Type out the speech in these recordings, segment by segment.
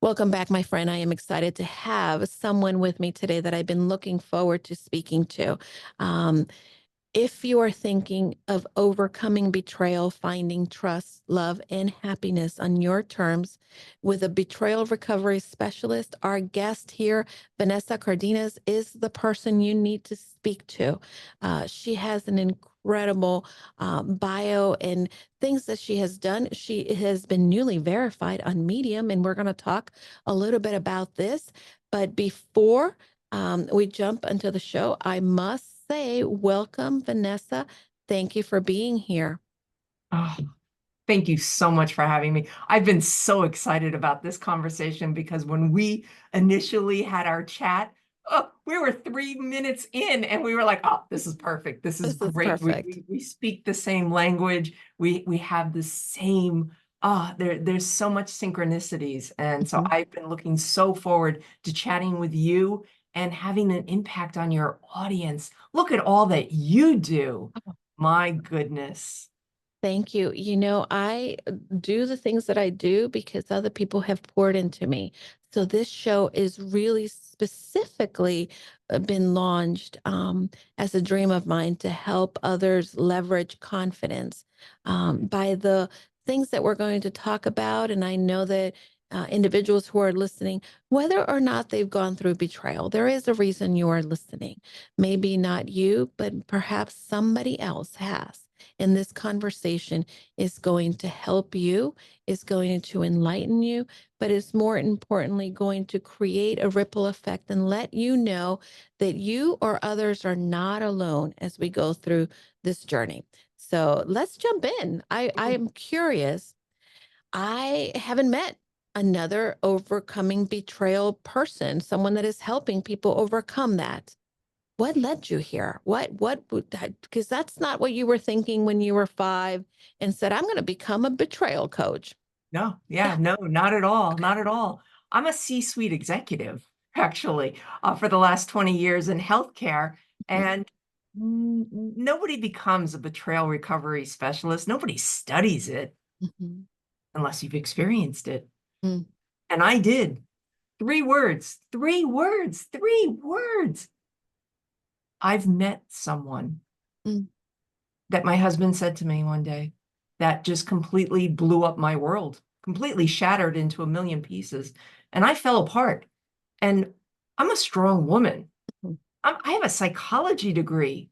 Welcome back, my friend. I am excited to have someone with me today that I've been looking forward to speaking to. Um, if you are thinking of overcoming betrayal, finding trust, love, and happiness on your terms with a betrayal recovery specialist, our guest here, Vanessa Cardenas, is the person you need to speak to. She has an incredible bio and things that she has done. She has been newly verified on Medium, and we're going to talk a little bit about this. But before we jump into the show, I must say, welcome, Vanessa. Thank you for being here. Oh, thank you so much for having me. I've been so excited about this conversation because when we initially had our chat, we were 3 minutes in and we were like, oh, this is perfect. This is This is great. perfect. We speak the same language. We have the same, there's so much synchronicities. And so Mhm. I've been looking so forward to chatting with you and having an impact on your audience. Look at all that you do. My goodness. Thank you. I do the things that I do because other people have poured into me. So this show is really specifically been launched as a dream of mine to help others leverage confidence by the things that we're going to talk about. And I know that individuals who are listening, whether or not they've gone through betrayal, there is a reason you are listening. Maybe not you, but perhaps somebody else has. And this conversation is going to help you, is going to enlighten you, but it's more importantly going to create a ripple effect and let you know that you or others are not alone as we go through this journey. So let's jump in. I am curious. I haven't met another overcoming betrayal person, someone that is helping people overcome that. What led you here? Because that's not what you were thinking when you were 5 and said, I'm going to become a betrayal coach. No, yeah, no, not at all. Not at all. I'm a C-suite executive, actually, for the last 20 years in healthcare. Mhm, And nobody becomes a betrayal recovery specialist. Nobody studies it mhm, unless you've experienced it. mm, And I did. 3 words, 3 words, 3 words. I've met someone mm. that my husband said to me one day that just completely blew up my world, completely shattered into a million pieces. And I fell apart. And I'm a strong woman. Mhm. I have a psychology degree.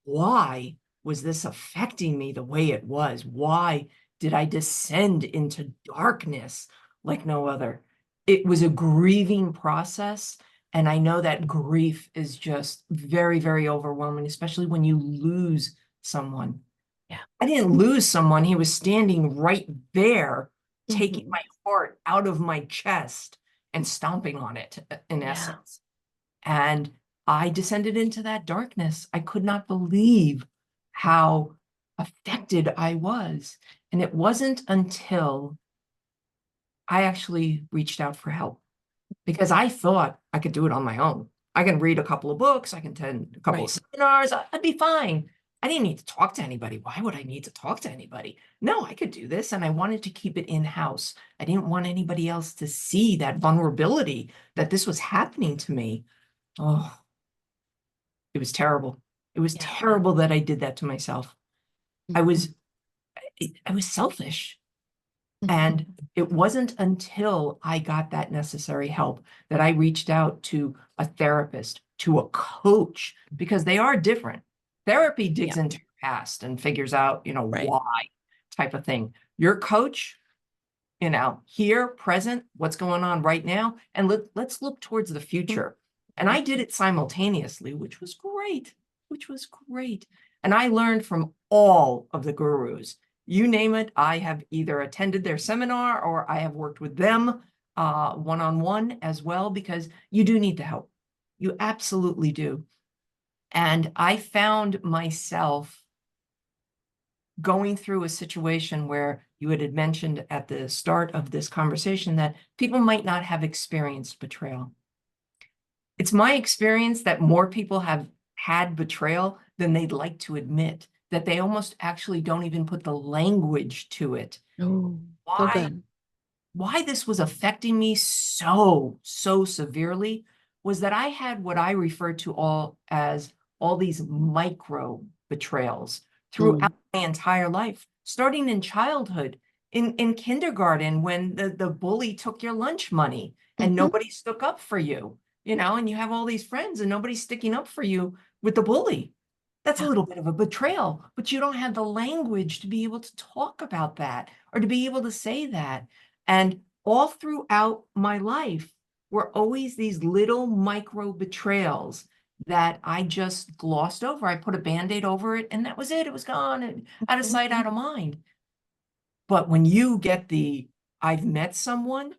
Why was this affecting me the way it was? Why did I descend into darkness like no other? It was a grieving process. And I know that grief is just very, very overwhelming, especially when you lose someone. Yeah. I didn't lose someone. He was standing right there, taking Mhm. my heart out of my chest and stomping on it, in Yeah. essence. And I descended into that darkness. I could not believe how affected I was. And it wasn't until I actually reached out for help because I thought I could do it on my own. I can read a couple of books, I can attend a couple of Right. seminars, I'd be fine. I didn't need to talk to anybody. Why would I need to talk to anybody? No, I could do this. And I wanted to keep it in-house. I didn't want anybody else to see that vulnerability that this was happening to me. Oh, it was terrible. It was Yeah. terrible that I did that to myself. I Mhm, was I was selfish. mhm. And it wasn't until I got that necessary help that I reached out to a therapist, to a coach, because they are different. Therapy digs Yeah. into your past and figures out, Right. why type of thing. Your coach, here, present, what's going on right now, and let's look towards the Mm, future. And I did it simultaneously, which was great, which was great. And I learned from all of the gurus. You name it, I have either attended their seminar or I have worked with them one-on-one as well, because you do need the help. You absolutely do. And I found myself going through a situation where you had mentioned at the start of this conversation that people might not have experienced betrayal. It's my experience that more people have had betrayal than they'd like to admit, that they almost actually don't even put the language to it. Oh, so Why? good. why this was affecting me so severely was that I had what I refer to all these micro betrayals throughout Mm. my entire life, starting in childhood, in kindergarten, when the bully took your lunch money and Mhm. nobody stuck up for you, and you have all these friends and nobody's sticking up for you with the bully. That's a Yeah. little bit of a betrayal, but you don't have the language to be able to talk about that or to be able to say that. And all throughout my life were always these little micro betrayals that I just glossed over. I put a Band-Aid over it and that was it. It was gone and out of Mhm. sight, out of mind. But when you get I've met someone,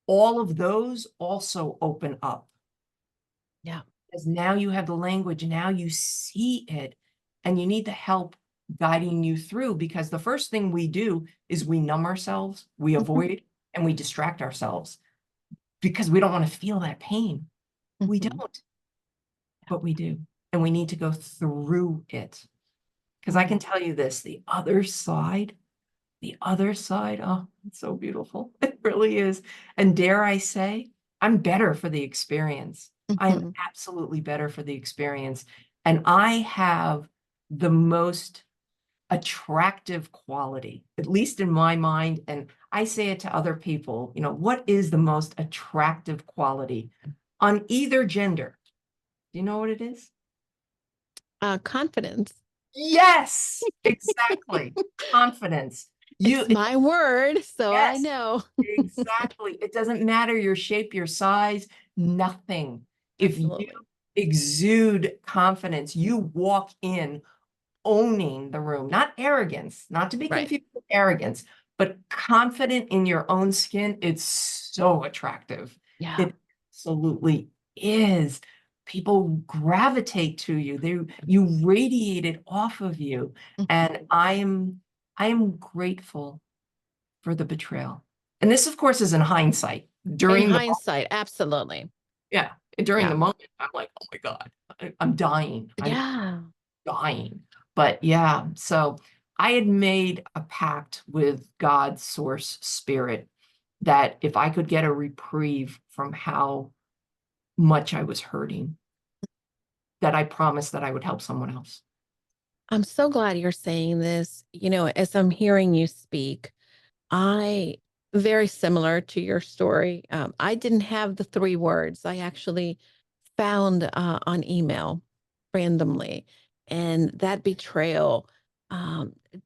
all of those also open up. Yeah. Because now you have the language, now you see it, and you need the help guiding you through, because the first thing we do is we numb ourselves, we Mhm. avoid, and we distract ourselves because we don't want to feel that pain. We Mhm. don't, but we do. And we need to go through it. Because I Mm. can tell you this, the other side, oh, it's so beautiful. It really is. And dare I say, I'm better for the experience. I am Mhm. absolutely better for the experience. And I have the most attractive quality, at least in my mind. And I say it to other people, what is the most attractive quality on either gender? Do you know what it is? Confidence. Yes, exactly. Confidence. It's my word, so I Yes, know. exactly. It doesn't matter your shape, your size, nothing. If you Absolutely. exude confidence, you walk in owning the room, not arrogance, not to be Right. confused with arrogance, but confident in your own skin. It's so attractive. Yeah. It absolutely is. People gravitate to you. You radiate it off of you. Mhm. And I am grateful for the betrayal. And this, of course, is in hindsight. In During the hindsight, absolutely. Yeah, during Yeah. the moment, I'm like, oh my God, I'm dying. I'm Yeah. dying. But yeah, so I had made a pact with God's source spirit that if I could get a reprieve from how much I was hurting, that I promised that I would help someone else. I'm so glad you're saying this. As I'm hearing you speak, I very similar to your story. I didn't have the three words. I actually found on email randomly, and that betrayal.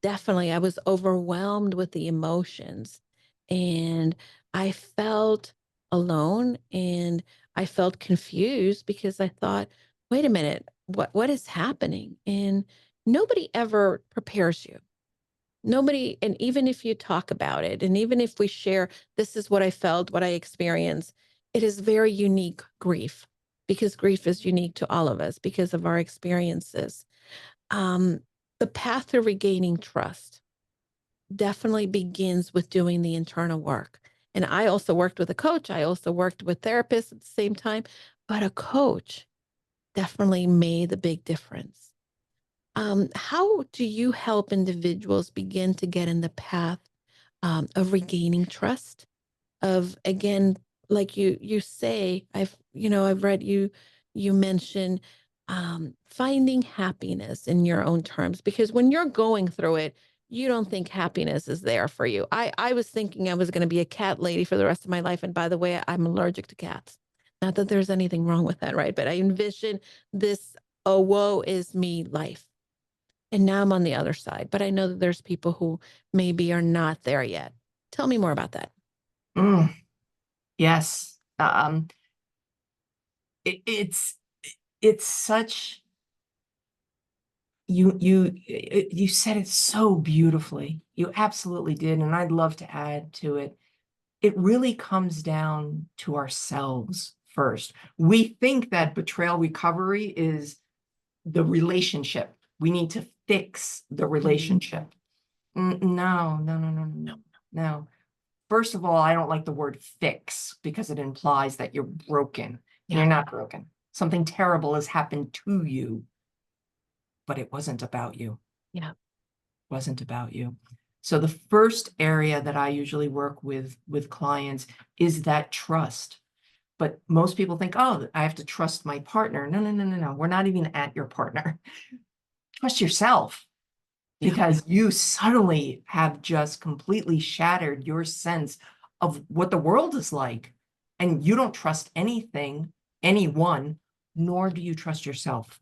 Definitely, I was overwhelmed with the emotions, and I felt alone, and I felt confused because I thought, "Wait a minute, what is happening?" And nobody ever prepares you. Nobody, and even if you talk about it, and even if we share, this is what I felt, what I experienced, it is very unique grief, because grief is unique to all of us because of our experiences. Um, the path to regaining trust definitely begins with doing the internal work. And I also worked with a coach. I also worked with therapists at the same time, but a coach definitely made the big difference. How do you help individuals begin to get in the path of regaining trust? Of again, like you say, I've read you mention finding happiness in your own terms, because when you're going through it, you don't think happiness is there for you. I was thinking I was going to be a cat lady for the rest of my life, and by the way, I'm allergic to cats. Not that there's anything wrong with that, right? But I envision this, oh, woe is me life. And now I'm on the other side, but I know that there's people who maybe are not there yet. Tell me more about that. Mm, yes. It's such you said it so beautifully. You absolutely did, and I'd love to add to it. It really comes down to ourselves first. We think that betrayal recovery is the relationship. We need to fix the Mhm. relationship. No, no, no, no, no, no, no. First of all, I don't like the word fix because it implies that you're broken, and Yeah. you're not broken. Something terrible has happened to you, but it wasn't about you. Yeah. Wasn't about you. So the first area that I usually work with clients is that trust. But most people think, oh, I have to trust my partner. No, no, no, no, no. We're not even at your partner. Trust yourself, Yeah. because you suddenly have just completely shattered your sense of what the world is like. And you don't trust anything, anyone, nor do you trust yourself.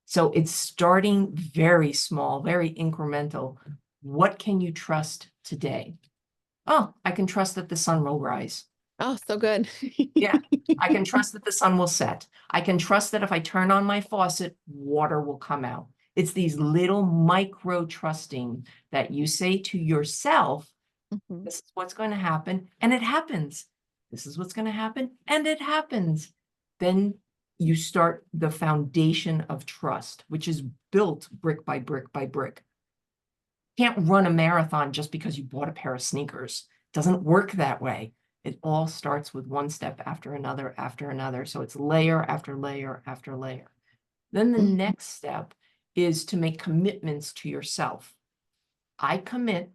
So it's starting very small, very incremental. What can you trust today? Oh, I can trust that the sun will rise. Oh, so good. Yeah, I can trust that the sun will set. I can trust that if I turn on my faucet, water will come out. It's these little micro trusting that you say to yourself, Mhm. this is what's going to happen, and it happens. This is what's going to happen, and it happens. Then you start the foundation of trust, which is built brick by brick by brick. Can't run a marathon just because you bought a pair of sneakers. Doesn't work that way. It all starts with one step after another after another. So it's layer after layer after layer. Then the Mhm. next step is to make commitments to yourself. I commit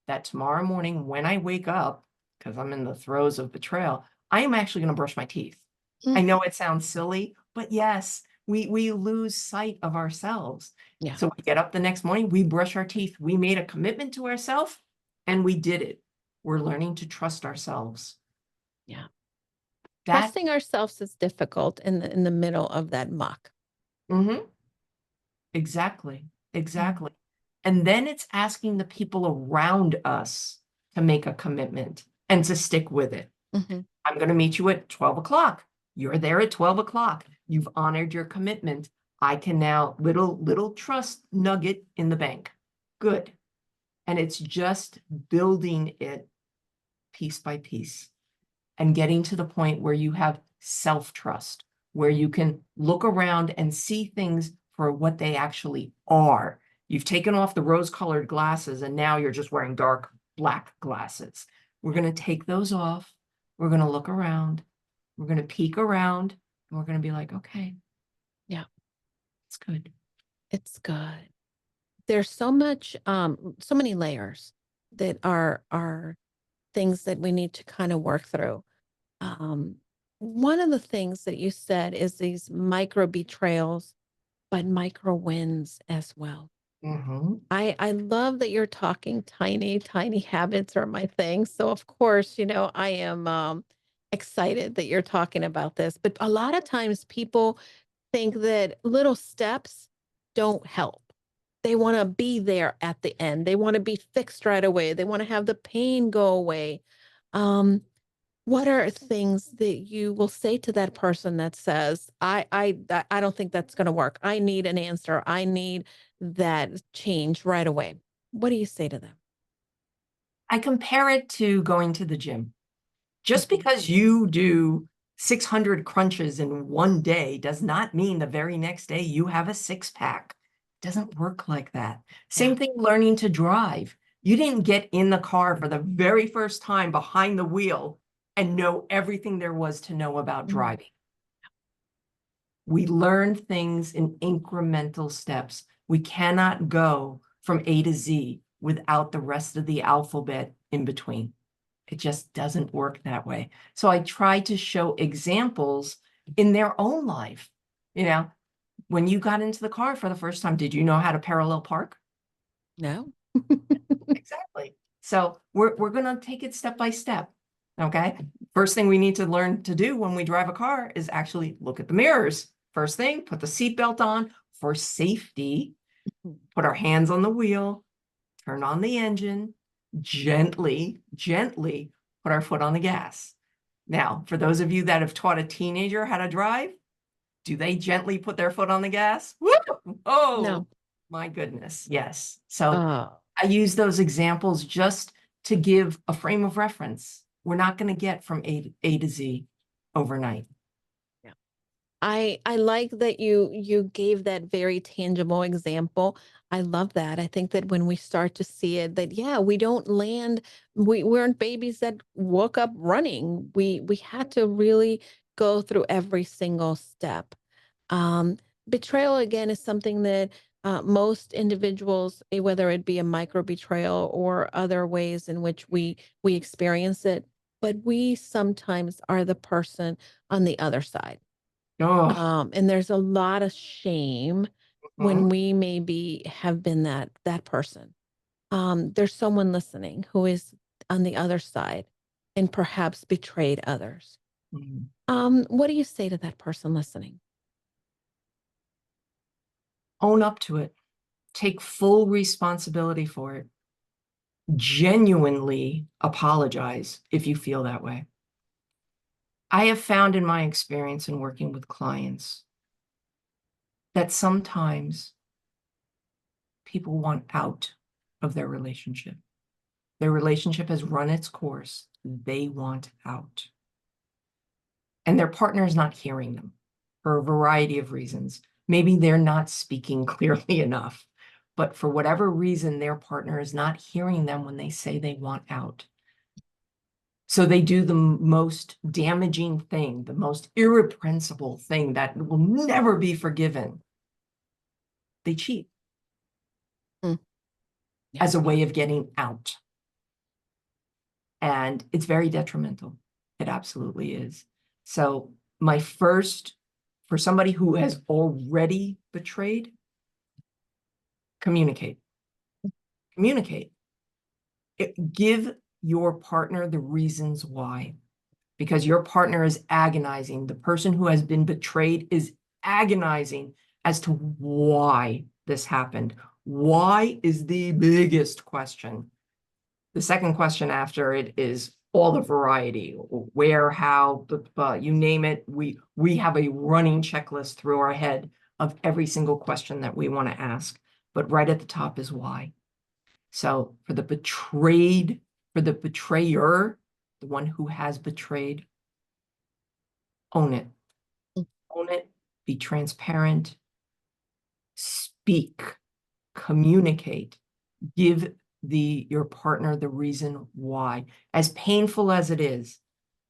that tomorrow morning when I wake up, because I'm in the throes of betrayal, I am actually going to brush my teeth. I Mm. know it sounds silly, but yes, we lose sight of ourselves. Yeah. So we get up the next morning, we brush our teeth. We made a commitment to ourselves and we did it. We're learning to trust ourselves. Yeah. That, Trusting ourselves is difficult in the middle of that muck. mhm, exactly, Mm. exactly. And then it's asking the people around us to make a commitment and to stick with it. Mhm. I'm going to meet you at 12 o'clock. You're there at 12 o'clock. You've honored your commitment. I can now, little trust nugget in the bank. Good. And it's just building it piece by piece and getting to the point where you have self-trust, where you can look around and see things for what they actually are. You've taken off the rose-colored glasses and now you're just wearing dark black glasses. We're going to take those off. We're going to look around. We're going to peek around and we're going to be like, okay, Yeah. it's good. It's good. There's so much, so many layers that are things that we need to kind of work through. Um, One of the things that you said is these micro betrayals, but micro wins as well. Mhm. I love that you're talking tiny, tiny habits are my thing. So of course, I am excited that you're talking about this. But a lot of times people think that little steps don't help. They want to be there at the end. They want to be fixed right away. They want to have the pain go away. Um, what are things that you will say to that person that says, I don't think that's going to work. I need an answer. I need that change right away. What do you say to them? I compare it to going to the gym. Just Mhm. because you do 600 crunches in one day does not mean the very next day you have a six pack. It doesn't work like that. Yeah. Same thing learning to drive. You didn't get in the car for the very first time behind the wheel and know everything there was to know about Mm. driving. We learn things in incremental steps. We cannot go from A to Z without the rest of the alphabet in between. It just doesn't work that way. So I try to show examples in their own life. You know, when you got into the car for the first time, did you know how to parallel park? No. Exactly. So we're going to take it step by step. Okay. First thing we need to learn to do when we drive a car is actually look at the mirrors. First thing, put the seatbelt on for safety, put our hands on the wheel, turn on the engine, gently, gently put our foot on the gas. Now, for those of you that have taught a teenager how to drive, do they gently put their foot on the gas? Woo! Oh, No. my goodness. Yes. So Oh. I use those examples just to give a frame of reference. We're not going to get from A to Z overnight. I like that you gave that very tangible example. I love that. I think that when we start to see it, that yeah, we don't land. We weren't babies that woke up running. We had to really go through every single step. Um, Betrayal again is something that Most individuals, whether it be a micro betrayal or other ways in which we experience it, but we sometimes are the person on the other side. Oh, And there's a lot of shame mhm, when we maybe have been that person. There's someone listening who is on the other side and perhaps betrayed others. mhm. What do you say to that person listening? Own up to it. Take full responsibility for it. Genuinely apologize if you feel that way. I have found in my experience in working with clients that sometimes people want out of their relationship. Their relationship has run its course. They want out. And their partner is not hearing them for a variety of reasons. Maybe they're not speaking clearly enough, but for whatever reason, their partner is not hearing them when they say they want out. So they do the most damaging thing, the most irrepressible thing that will never be forgiven. They cheat Mm, yeah. as a way of getting out. And it's very detrimental. It absolutely is. So my first, for somebody who has already betrayed, communicate. Communicate. Give your partner the reasons why, because your partner is agonizing. The person who has been betrayed is agonizing as to why this happened. Why is the biggest question. The second question after it is all the variety, where, how, you name it. We have a running checklist through our head of every single question that we want to ask. But right at the top is why. So for the betrayed, for the betrayer, the one who has betrayed, own it. Mm, Own it. Be transparent. Speak. Communicate. Give your partner the reason why. As painful as it is,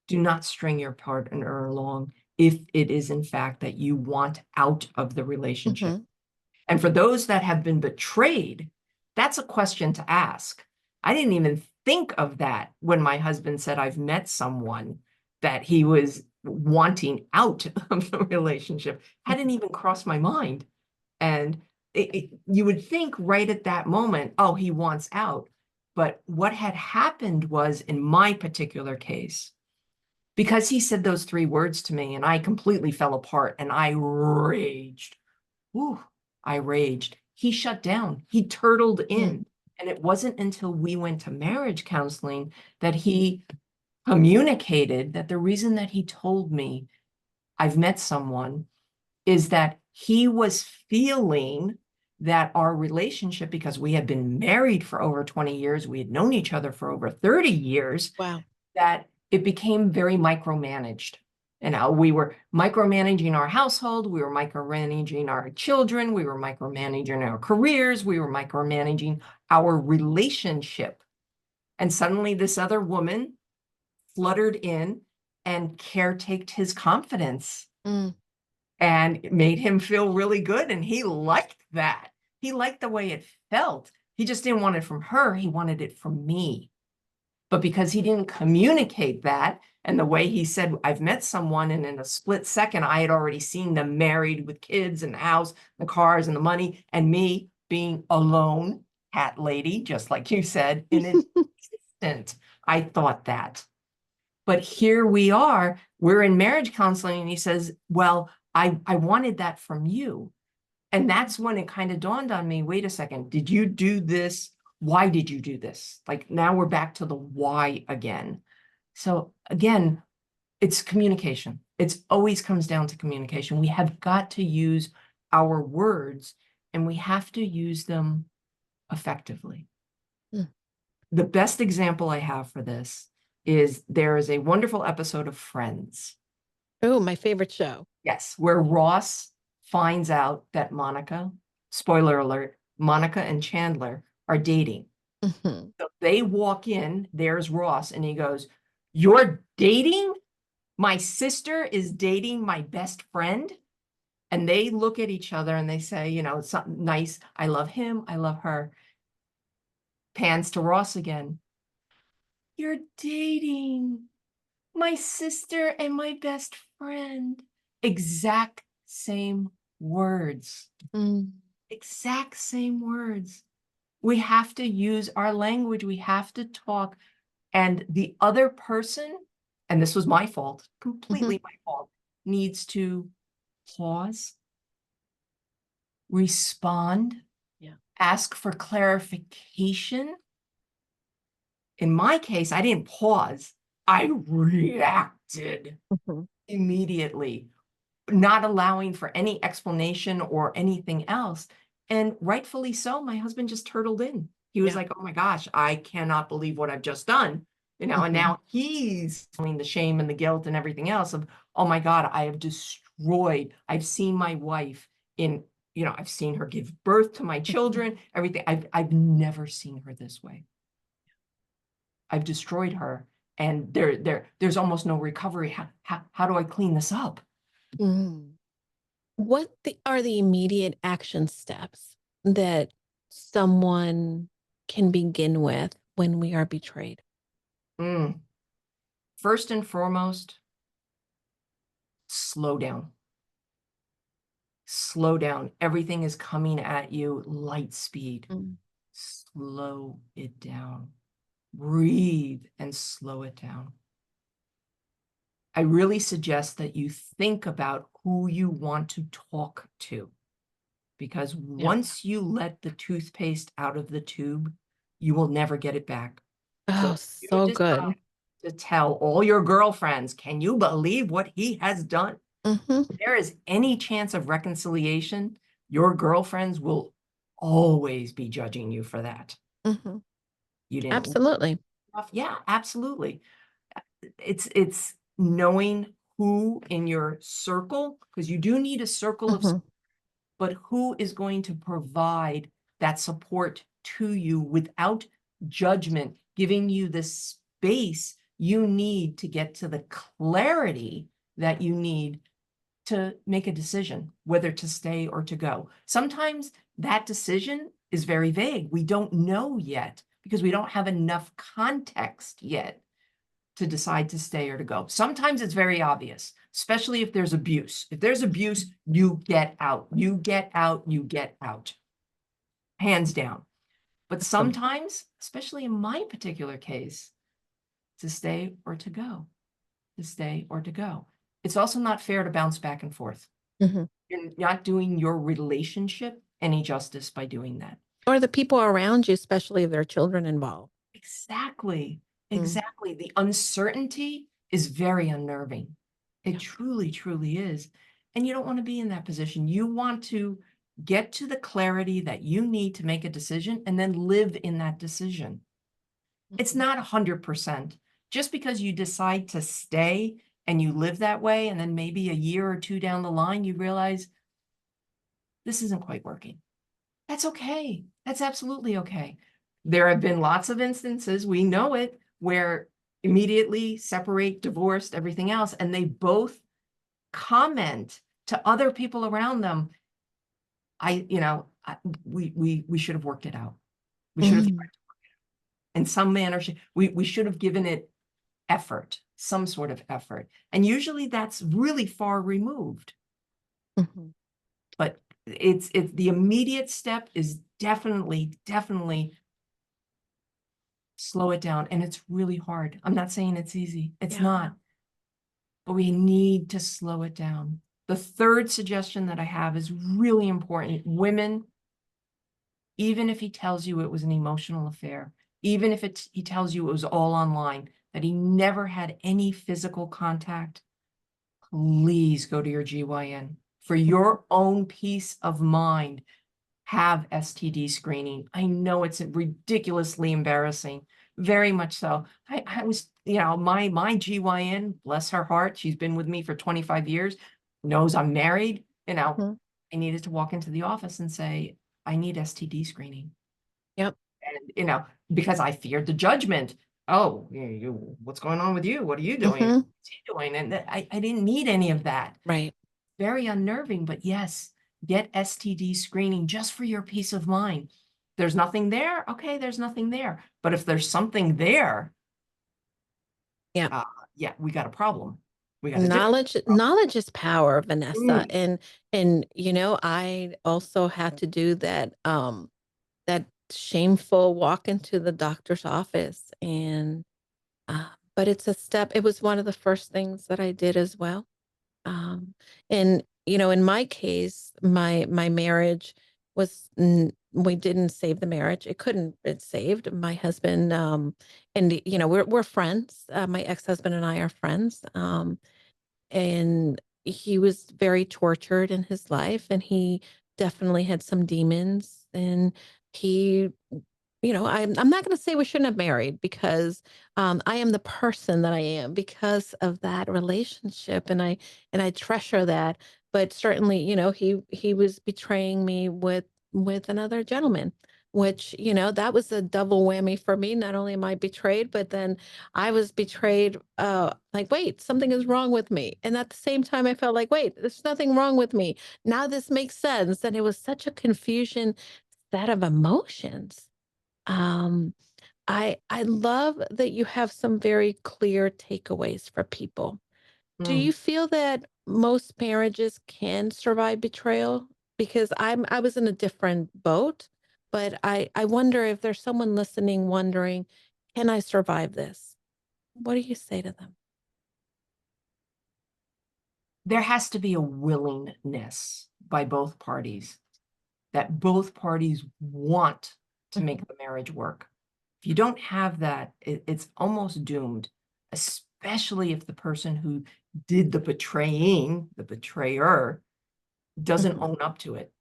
do not string your partner along if it is in fact that you want out of the relationship. mhm. And for those that have been betrayed, that's a question to ask. I didn't even think of that when my husband said I've met someone that he was wanting out of the relationship. Hadn't even crossed my mind. And you would think right at that moment, oh, he wants out. But what had happened was, in my particular case, because he said those three words to me and I completely fell apart and I raged. Ooh, I raged. He shut down. He turtled Mm, in. And it wasn't until we went to marriage counseling that he communicated that the reason that he told me I've met someone is that he was feeling that our relationship, because we had been married for over 20 years, we had known each other for over 30 years, wow. that it became very micromanaged. And we were micromanaging our household, we were micromanaging our children, we were micromanaging our careers, we were micromanaging our relationship. And suddenly this other woman fluttered in and caretaked his confidence Mm, and it made him feel really good. And he liked that. He liked the way it felt. He just didn't want it from her. He wanted it from me. But because he didn't communicate that, and the way he said, I've met someone, and in a split second, I had already seen them married with kids and the house, the cars and the money, and me being alone, cat lady, just like you said, in an instant, I thought that. But here we are, we're in marriage counseling, and he says, well, I wanted that from you. And that's when it kind of dawned on me, wait a second, did you do this? Why did you do this? Like now we're back to the why again. So again, it's communication. It's always comes down to communication. We have got to use our words and we have to use them effectively. mm. The best example I have for this is there is a wonderful episode of Friends. Oh, my favorite show. Yes, where Ross finds out that Monica, spoiler alert, Monica and Chandler are dating. Mhm. So they walk in, there's Ross, and he goes, you're dating? My sister is dating my best friend? and they look at each other and they say, it's something nice. I love him. I love her. Pans to Ross again. You're dating my sister and my best friend. Exact same words. Mm. Exact same words. We have to use our language. We have to talk. And the other person, and this was my fault, completely my fault, needs to pause, respond, ask for clarification. In my case, I didn't pause. I reacted immediately, not allowing for any explanation or anything else. And rightfully so, my husband just turtled in. He was like, oh my gosh, I cannot believe what I've just done. And now he's feeling the shame and the guilt and everything else of, oh my God, I have destroyed. I've seen my wife I've seen her give birth to my children, everything. I've never seen her this way. I've destroyed her. And there's almost no recovery. How do I clean this up? What are the immediate action steps that someone can begin with when we are betrayed? First and foremost, slow down. Slow down. Everything is coming at you light speed. Slow it down. Breathe and slow it down. I really suggest that you think about who you want to talk to, because once you let the toothpaste out of the tube, you will never get it back. Oh, so good. To tell all your girlfriends, can you believe what he has done? If there is any chance of reconciliation, your girlfriends will always be judging you for that. You didn't. Absolutely. Yeah, absolutely. It's knowing who in your circle, because you do need a circle of, but who is going to provide that support to you without judgment, giving you the space you need to get to the clarity that you need to make a decision, whether to stay or to go. Sometimes that decision is very vague. We don't know yet because we don't have enough context yet to decide to stay or to go. Sometimes it's very obvious, especially if there's abuse. If there's abuse, you get out. You get out. You get out. Hands down. But sometimes, especially in my particular case, to stay or to go. To stay or to go. It's also not fair to bounce back and forth. You're not doing your relationship any justice by doing that. Or the people around you, especially if there are children involved. Exactly. Exactly. The uncertainty is very unnerving. It truly, truly is. And you don't want to be in that position. You want to get to the clarity that you need to make a decision and then live in that decision. It's not 100%. Just because you decide to stay and you live that way, and then maybe a year or two down the line, you realize this isn't quite working. That's okay. That's absolutely okay. There have been lots of instances, we know it, where immediately separate, divorced, everything else, and they both comment to other people around them, we should have worked it out. We should have tried to work it out. In some manner, we should have given it effort, some sort of effort. And usually that's really far removed. But it's the immediate step is definitely slow it down. And it's really hard. I'm not saying it's easy. It's not. But we need to slow it down. The third suggestion that I have is really important. Women, even if he tells you it was an emotional affair, even if he tells you it was all online, that he never had any physical contact, please go to your GYN. For your own peace of mind, have STD screening. I know it's ridiculously embarrassing, very much so. I was, my GYN, bless her heart, she's been with me for 25 years, knows I'm married, I needed to walk into the office and say, I need STD screening. Yep. And, because I feared the judgment. Oh, what's going on with you? What are you doing? What's he doing? And I didn't need any of that. Right. very unnerving, but yes, get STD screening just for your peace of mind. There's nothing there. Okay, there's nothing there. But if there's something there, Yeah. uh, yeah, we got a problem. We got a different problem. Knowledge is power, Vanessa. Mm, And I also had to do that shameful walk into the doctor's office, and but it's a step. It was one of the first things that I did as well. And in my case, my marriage we didn't save the marriage. It couldn't been saved. My husband, and we're friends. My ex-husband and I are friends. And he was very tortured in his life, and he definitely had some demons, and he I'm not going to say we shouldn't have married, because I am the person that I am because of that relationship, and I treasure that. But certainly, he was betraying me with another gentleman, which that was a double whammy for me. Not only am I betrayed, but then I was betrayed. Like, wait, something is wrong with me, and at the same time, I felt like, wait, there's nothing wrong with me. Now this makes sense, and it was such a confusion set of emotions. um, I love that you have some very clear takeaways for people. Do mm. you feel that most marriages can survive betrayal? Because I was in a different boat, but I wonder if there's someone listening wondering, can I survive this? What do you say to them? There has to be a willingness by both parties, that both parties want to Mhm, make the marriage work. If you don't have that, it's almost doomed, especially if the person who did the betraying, the betrayer, doesn't mhm, own up to it,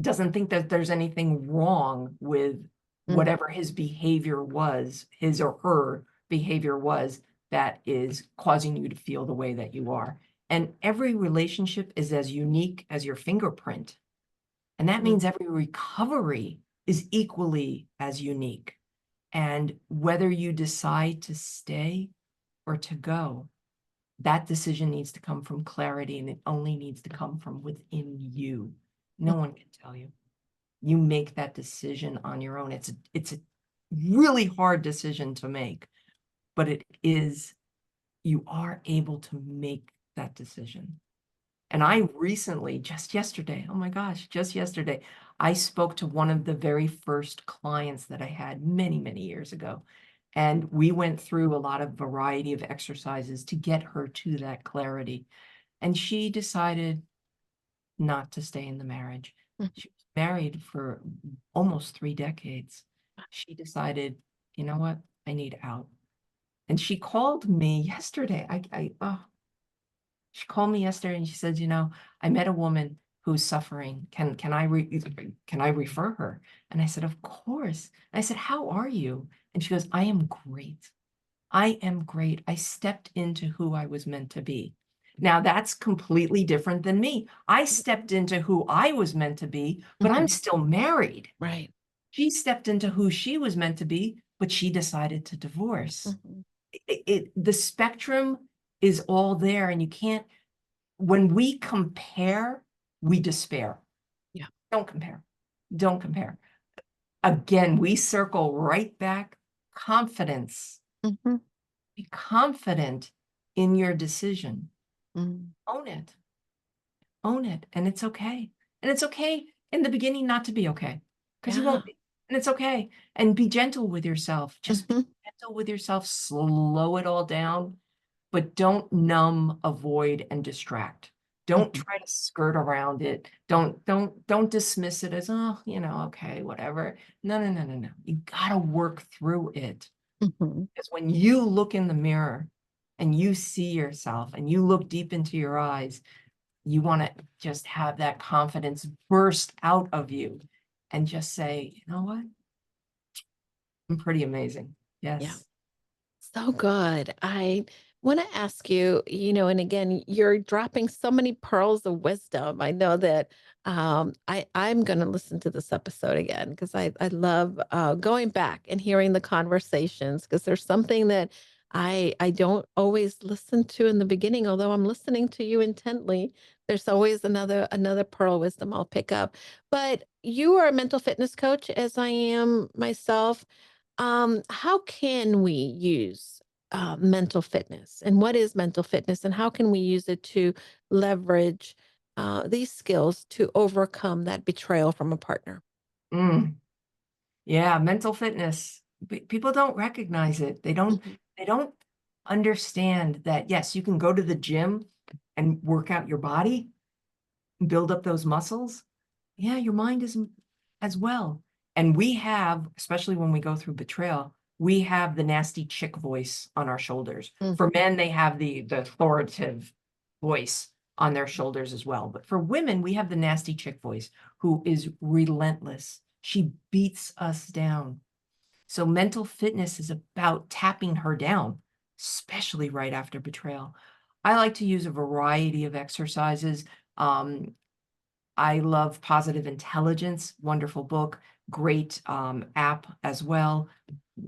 doesn't think that there's anything wrong with mm, whatever his behavior was, his or her behavior was, that is causing you to feel the way that you are. And every relationship is as unique as your fingerprint. And that mm, means every recovery is equally as unique. And whether you decide to stay or to go, that decision needs to come from clarity, and it only needs to come from within you. No mm, one can tell you. You make that decision on your own. It's a really hard decision to make, but you are able to make that decision. And I recently, just yesterday, oh my gosh, just yesterday, I spoke to one of the very first clients that I had many, many years ago. And we went through a lot of variety of exercises to get her to that clarity. And she decided not to stay in the marriage. mm. She was married for almost 3 decades. She decided, you know what? I need out. And she called me yesterday. She called me yesterday and she said, I met a woman who's suffering. Can I refer her? And I said, of course. And I said, how are you? And she goes, I am great. I am great. I stepped into who I was meant to be. Now that's completely different than me. I stepped into who I was meant to be, but I'm Mhm. still married. Right. She stepped into who she was meant to be, but she decided to divorce. Mhm. The spectrum is all there, and you can't, when we compare, we despair. Yeah. Don't compare. Don't compare. Again, we circle right back. Confidence. Mhm. Be confident in your decision. Mm. Own it. Own it. And it's okay. And it's okay in the beginning not to be okay, because you Yeah. won't be. And it's okay. And be gentle with yourself. Just be Mhm. gentle with yourself. Slow it all down, but don't numb, avoid, and distract. Don't Mhm. try to skirt around it. Don't dismiss it as, oh, okay, whatever. No, no, no, no, no. You gotta work through it. Mhm. Because when you look in the mirror and you see yourself and you look deep into your eyes, you want to just have that confidence burst out of you and just say, you know what? I'm pretty amazing. Yeah. Yes. So good. I want to ask you, and again, you're dropping so many pearls of wisdom. I know that I'm going to listen to this episode again, because I love going back and hearing the conversations, because there's something that I don't always listen to in the beginning, although I'm listening to you intently. There's always another pearl of wisdom I'll pick up. But you are a mental fitness coach, as I am myself. How can we use mental fitness, and what is mental fitness, and how can we use it to leverage these skills to overcome that betrayal from a partner? Mm, yeah, mental fitness. People don't recognize it. Mhm. They don't understand that, yes, you can go to the gym and work out your body, build up those muscles. Yeah, your mind is as well. And we have, especially when we go through betrayal, we have the nasty chick voice on our shoulders. Mm. For men, they have the authoritative voice on their shoulders as well. But for women, we have the nasty chick voice who is relentless. She beats us down. So mental fitness is about tapping her down, especially right after betrayal. I like to use a variety of exercises. Um, I love Positive Intelligence, wonderful book, great app as well.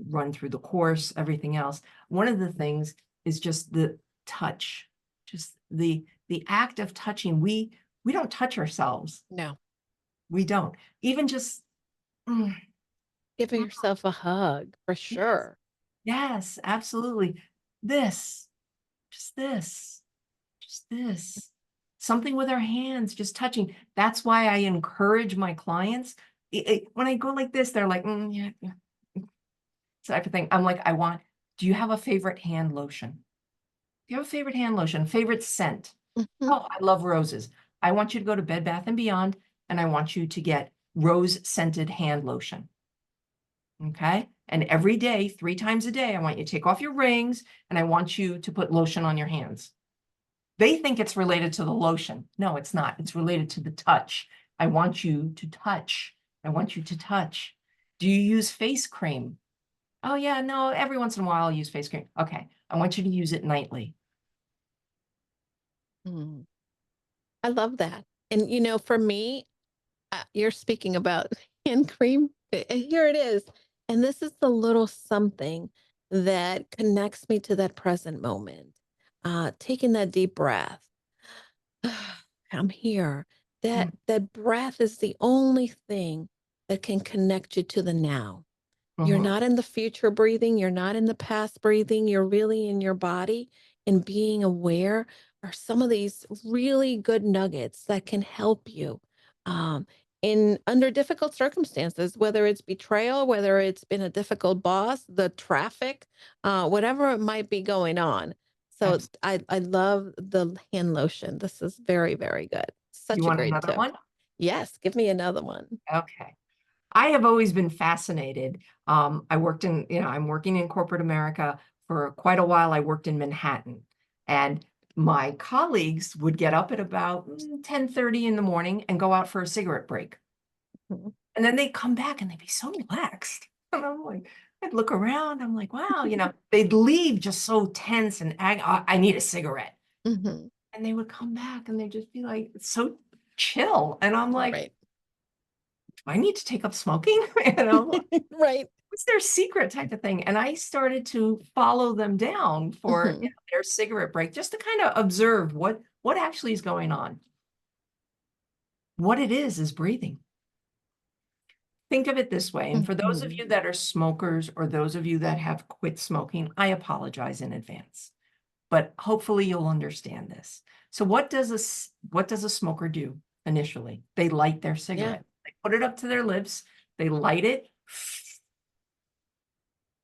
Run through the course, everything else. One of the things is just the touch, just the act of touching. We don't touch ourselves. No, We don't. Even just mm, give mm, yourself a hug for yes, sure. yes, absolutely. This, just this. Just this. Something with our hands, just touching. That's why I encourage my clients. When I go like this, they're like, yeah, yeah, type of thing. I'm like, do you have a favorite hand lotion? Do you have a favorite hand lotion? Favorite scent? Mhm. Oh, I love roses. I want you to go to Bed Bath and Beyond, and I want you to get rose scented hand lotion. Okay. And every day, 3 times a day, I want you to take off your rings and I want you to put lotion on your hands. They think it's related to the lotion. No, it's not. It's related to the touch. I want you to touch. I want you to touch. Do you use face cream? Oh, yeah, no, every once in a while I'll use face cream. Okay, I want you to use it nightly. Mm. I love that. And for me, you're speaking about hand cream. Here it is. And this is the little something that connects me to that present moment. Taking that deep breath. I'm here. Mm, That breath is the only thing that can connect you to the now. You're mhm. not in the future breathing, you're not in the past breathing, you're really in your body, and being aware are some of these really good nuggets that can help you um, in under difficult circumstances, whether it's betrayal, whether it's been a difficult boss, the traffic, whatever it might be going on. So Abs- I love the hand lotion. This is very, very good. You Such a want great another tip. one? Yes, give me another one. Okay. I have always been fascinated. I'm working in corporate America for quite a while. I worked in Manhattan, and my colleagues would get up at about 10:30 in the morning and go out for a cigarette break. Mhm. And then they'd come back and they'd be so relaxed. And I'm like, I'd look around, I'm like, wow, they'd leave just so tense and I need a cigarette. Mhm. And they would come back and they'd just be like, so chill. And I'm like, Right. I need to take up smoking. Right. What's their secret type of thing? And I started to follow them down for Mhm. their cigarette break just to kind of observe what actually is going on. What it is breathing. Think of it this way. And for those of Mhm. you that are smokers or those of you that have quit smoking, I apologize in advance. But hopefully you'll understand this. So what does a smoker do initially? They light their Yeah, cigarette. They put it up to their lips, they light it.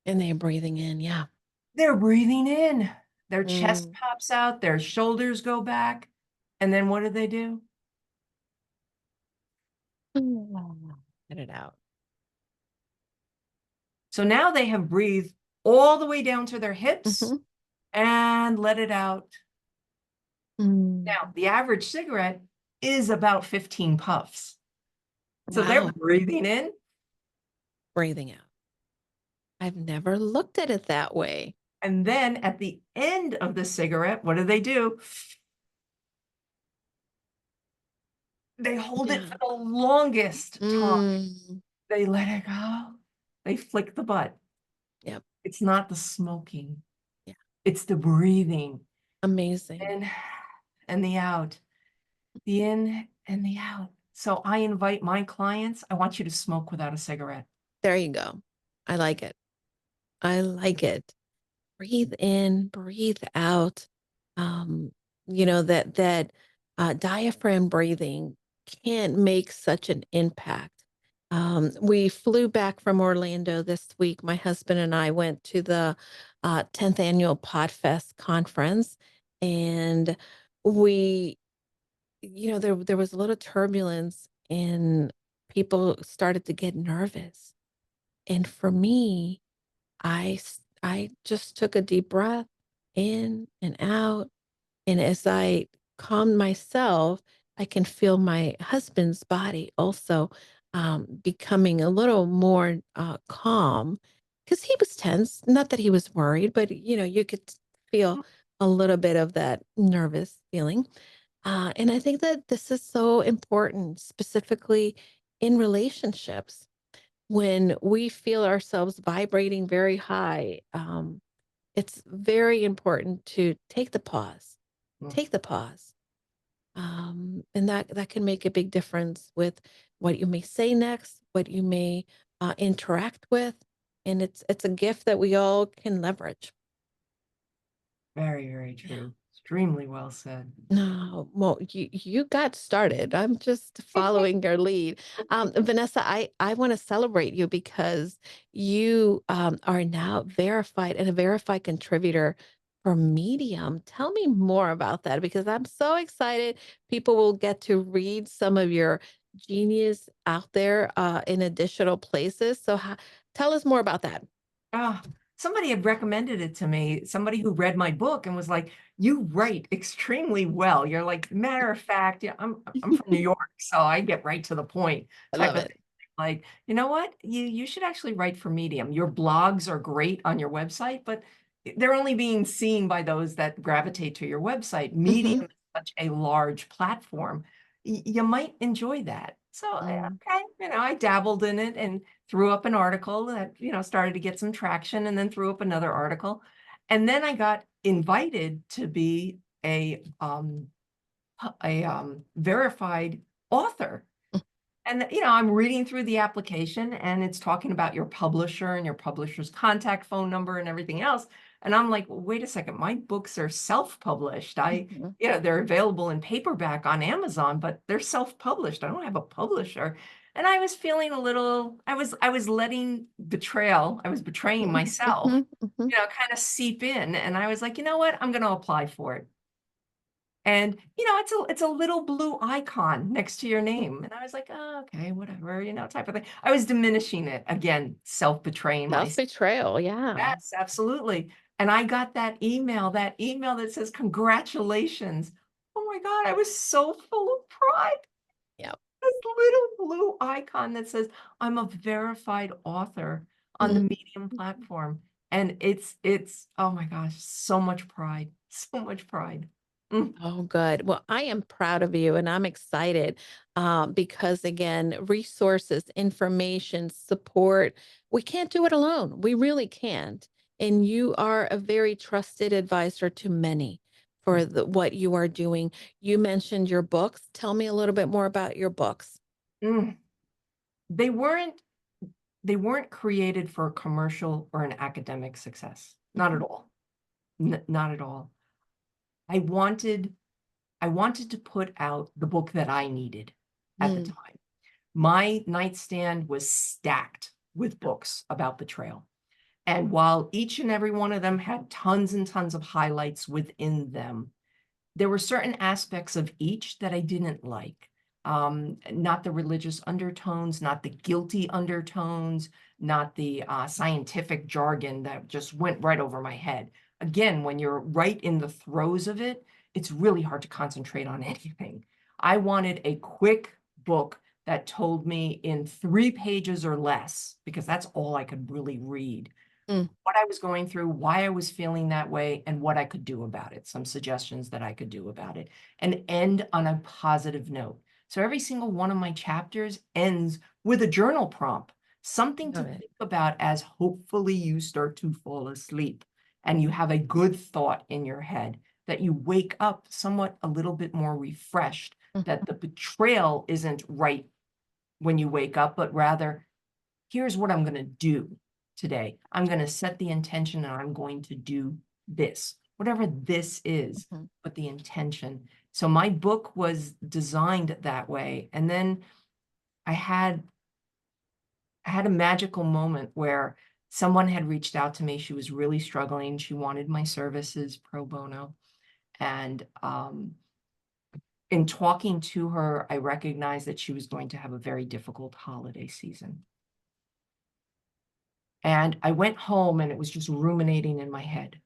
and they're breathing in, yeah. They're breathing in. Their chest Mm. pops out, their shoulders go back. And then what do? Get it out. So now they have breathed all the way down to their hips Mhm. and let it out. Mm. Now, the average cigarette is about 15 puffs. So they're Wow, breathing in. breathing out. I've never looked at it that way. And then at the end of the cigarette, what do? They hold it Yeah. for the longest time. Mm. They let it go. They flick the butt. Yep, It's not the smoking. yeah. It's the breathing Amazing. in and the out, the in and the out. So I invite my clients, I want you to smoke without a cigarette. There you go. I like it. I like it. Breathe in, breathe out. Um, that diaphragm breathing can make such an impact. We flew back from Orlando this week. My husband and I went to the 10th annual Podfest conference, and we, there was a little turbulence, and people started to get nervous. And for me, I just took a deep breath in and out, and as I calmed myself, I can feel my husband's body also, becoming a little more, calm, because he was tense. Not that he was worried, but, you could feel a little bit of that nervous feeling, and I think that this is so important, specifically in relationships when we feel ourselves vibrating very high. It's very important to take the pause, Mm, take the pause. And that can make a big difference with what you may say next, what you may interact with. And it's a gift that we all can leverage. very, very Yeah. true. Extremely well said. No, well, you got started. I'm just following your lead. Vanessa, I want to celebrate you because you are now verified and a verified contributor for Medium. Tell me more about that because I'm so excited. People will get to read some of your genius out there in additional places. So, tell us more about that. Ah, somebody had recommended it to me, somebody who read my book and was like, "You write extremely well." You're like, matter of fact, yeah, I'm from New York, so I get right to the point I type love of it. thing. Like, you know what? You should actually write for Medium. Your blogs are great on your website, but they're only being seen by those that gravitate to your website. Hmm. Medium is such a large platform. You might enjoy that. So, okay, I dabbled in it and threw up an article that, started to get some traction and then threw up another article. And then I got invited to be a verified author. And, I'm reading through the application and it's talking about your publisher and your publisher's contact phone number and everything else. And I'm like, well, wait a second, my books are self-published. Hmm. They're available in paperback on Amazon, but they're self-published. I don't have a publisher. And I was feeling a little, I was letting betrayal, I was betraying Hmm. myself, Hmm. Hmm. kind of seep in. And I was like, you know what? I'm going to apply for it. And, it's a little blue icon next to your name. And I was like, oh, okay, whatever, type of thing. I was diminishing it again, self-betraying myself. Self-betrayal, yeah. Yes, absolutely. And I got that email that says, congratulations. Oh my God, I was so full of pride. Yep. This little blue icon that says, I'm a verified author on the Mm. Medium platform. And it's, oh my gosh, so much pride, so much pride. Mm. Oh, good. Well, I am proud of you and I'm excited because, again, resources, information, support, we can't do it alone. We really can't. And you are a very trusted advisor to many for what you are doing. You mentioned your books. Tell me a little bit more about your books. Mm. They weren't they weren't created for commercial or an academic success. Not at Mhm. all. Not at all. I wanted I wanted to put out the book that I needed at the Mm. time. My nightstand was stacked with books about betrayal. And while each and every one of them had tons and tons of highlights within them, there were certain aspects of each that I didn't like. Not the religious undertones, not the guilty undertones, not the scientific jargon that just went right over my head. Again, when you're right in the throes of it, it's really hard to concentrate on anything. I wanted a quick book that told me in 3 pages or less, because that's all I could really read, Mm. what I was going through, why I was feeling that way, and what I could do about it, some suggestions that I could do about it, and end on a positive note. So every single one of my chapters ends with a journal prompt, something to Love it. think about as hopefully you start to fall asleep. and you have a good thought in your head, that you wake up somewhat a little bit more refreshed, that the betrayal isn't right when you wake up, but rather, here's what I'm going to do today. I'm going to set the intention and I'm going to do this, whatever this is, Mhm. but the intention. So my book was designed that way. And then I had I had a magical moment where someone had reached out to me. She was really struggling. She wanted my services pro bono. And in talking to her, I recognized that she was going to have a very difficult holiday season. And I went home and it was just ruminating in my head.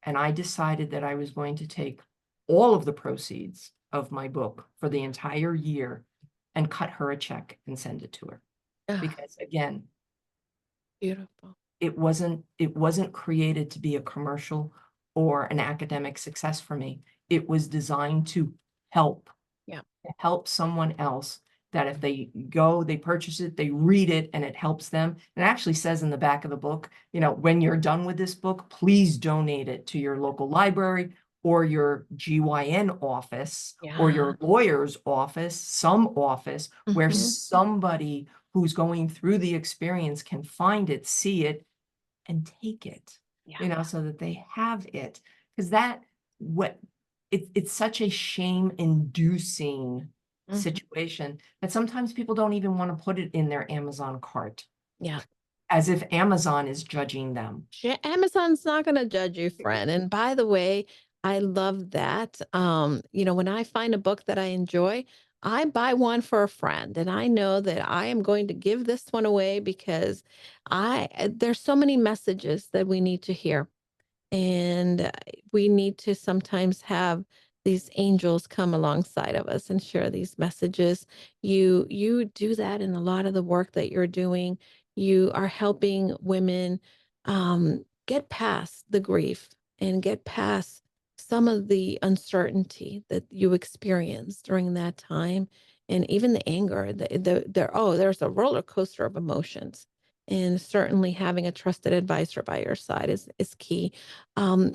And I decided that I was going to take all of the proceeds of my book for the entire year and cut her a check and send it to her. Ah, Because again, beautiful. it wasn't created to be a commercial or an academic success for me. It was designed help Yeah. to help someone else, that if they go, they purchase it, they read it, and it helps them. It actually says in the back of the book, when you're done with this book, please donate it to your local library or your GYN office or Yeah. your lawyer's office, some office where Mhm. somebody who's going through the experience can find it, see it, and take it, Yeah. so that they have it. Because what it's such a shame inducing Mhm. situation that sometimes people don't even want to put it in their Amazon cart, Yeah. as if Amazon is judging them. Amazon's not gonna judge you, friend. And by the way, I love that. When I find a book that I enjoy, I buy one for a friend, and I know that I am going to give this one away because there's so many messages that we need to hear. And we need to sometimes have these angels come alongside of us and share these messages. You do that in a lot of the work that you're doing. You are helping women get past the grief and get past some of the uncertainty that you experienced during that time, and even the anger. There's a roller coaster of emotions, and certainly having a trusted advisor by your side is key.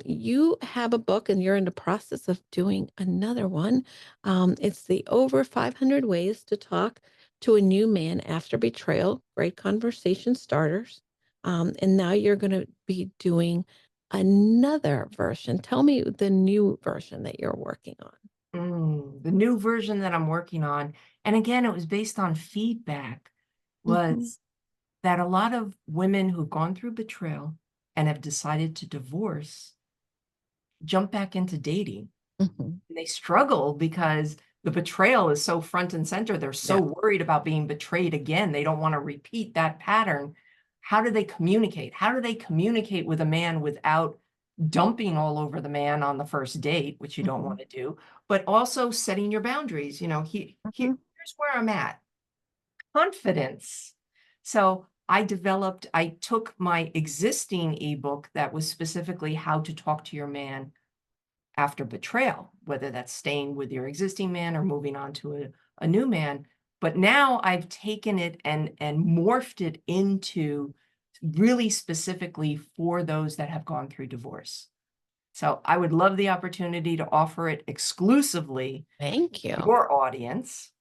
You have a book and you're in the process of doing another one. It's the Over 500 Ways to Talk to a New Man After Betrayal, Great Conversation Starters. And now you're going to be doing another version. Tell me the new version that you're working on. The new version that I'm working on, and again, it was based on feedback, Mhm, was that a lot of women who've gone through betrayal and have decided to divorce jump back into dating. mhm. They struggle because the betrayal is so front and center. They're so Yeah. worried about being betrayed again. They don't want to repeat that pattern. How do they communicate? How do they communicate with a man without dumping all over the man on the first date, which you don't Mhm, want to do, but also setting your boundaries? mhm. Here's where I'm at. Confidence. So I took my existing ebook that was specifically how to talk to your man after betrayal, whether that's staying with your existing man or moving on to a new man. But now I've taken it and morphed it into really specifically for those that have gone through divorce. So I would love the opportunity to offer it exclusively Thank to you. your audience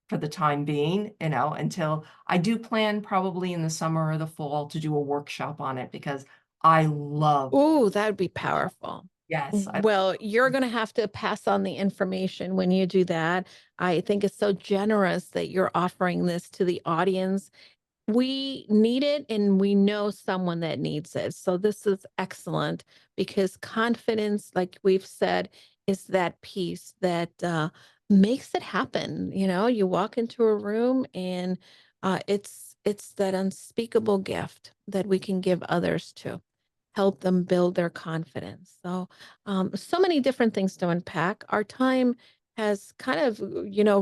for the time being, until I do plan probably in the summer or the fall to do a workshop on it, because I love, Ooh, that would be powerful. yes, I Well, you're gonna have to pass on the information when you do that. I think it's so generous that you're offering this to the audience. We need it, and we know someone that needs it. So this is excellent because confidence, like we've said, is that piece that makes it happen. You walk into a room and it's that unspeakable gift that we can give others to help them build their confidence. So many different things to unpack. Our time has kind of,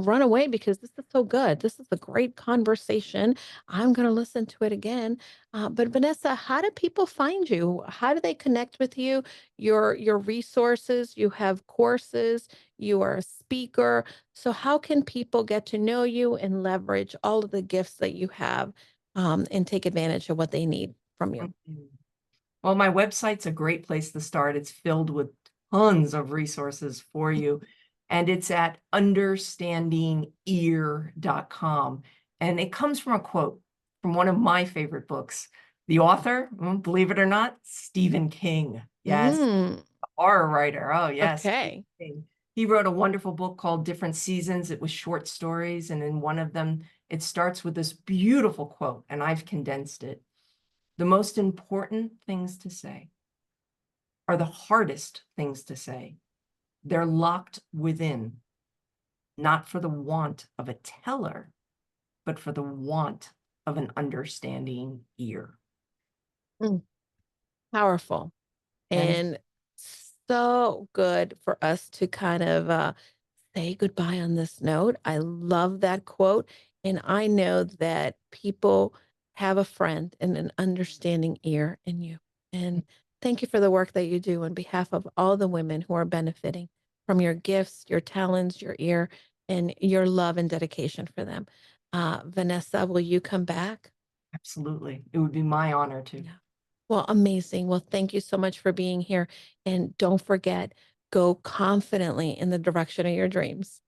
run away because this is so good. This is a great conversation. I'm going to listen to it again. But Vanessa, how do people find you? How do they connect with you? Your resources. You have courses. You are a speaker. So how can people get to know you and leverage all of the gifts that you have, and take advantage of what they need from you? Mhm. Well, my website's a great place to start. It's filled with tons of resources for you. And it's at understandingear.com. And it comes from a quote from one of my favorite books. The author, believe it or not, Stephen King. Yes, Mm, horror writer. Oh, yes. Stephen okay. King. He wrote a wonderful book called Different Seasons. It was short stories. And in one of them, it starts with this beautiful quote, and I've condensed it. The most important things to say are the hardest things to say. They're locked within, not for the want of a teller, but for the want of an understanding ear. Mm, powerful. Thank And so good for us to kind of say goodbye on this note. I love that quote. And I know that people have a friend and an understanding ear in you. you. And thank you for the work that you do on behalf of all the women who are benefiting from your gifts, your talents, your ear, and your love and dedication for them. Vanessa, will you come back? Absolutely. It would be my honor to. Yeah. Well, amazing. Well, thank you so much for being here. And don't forget, go confidently in the direction of your dreams.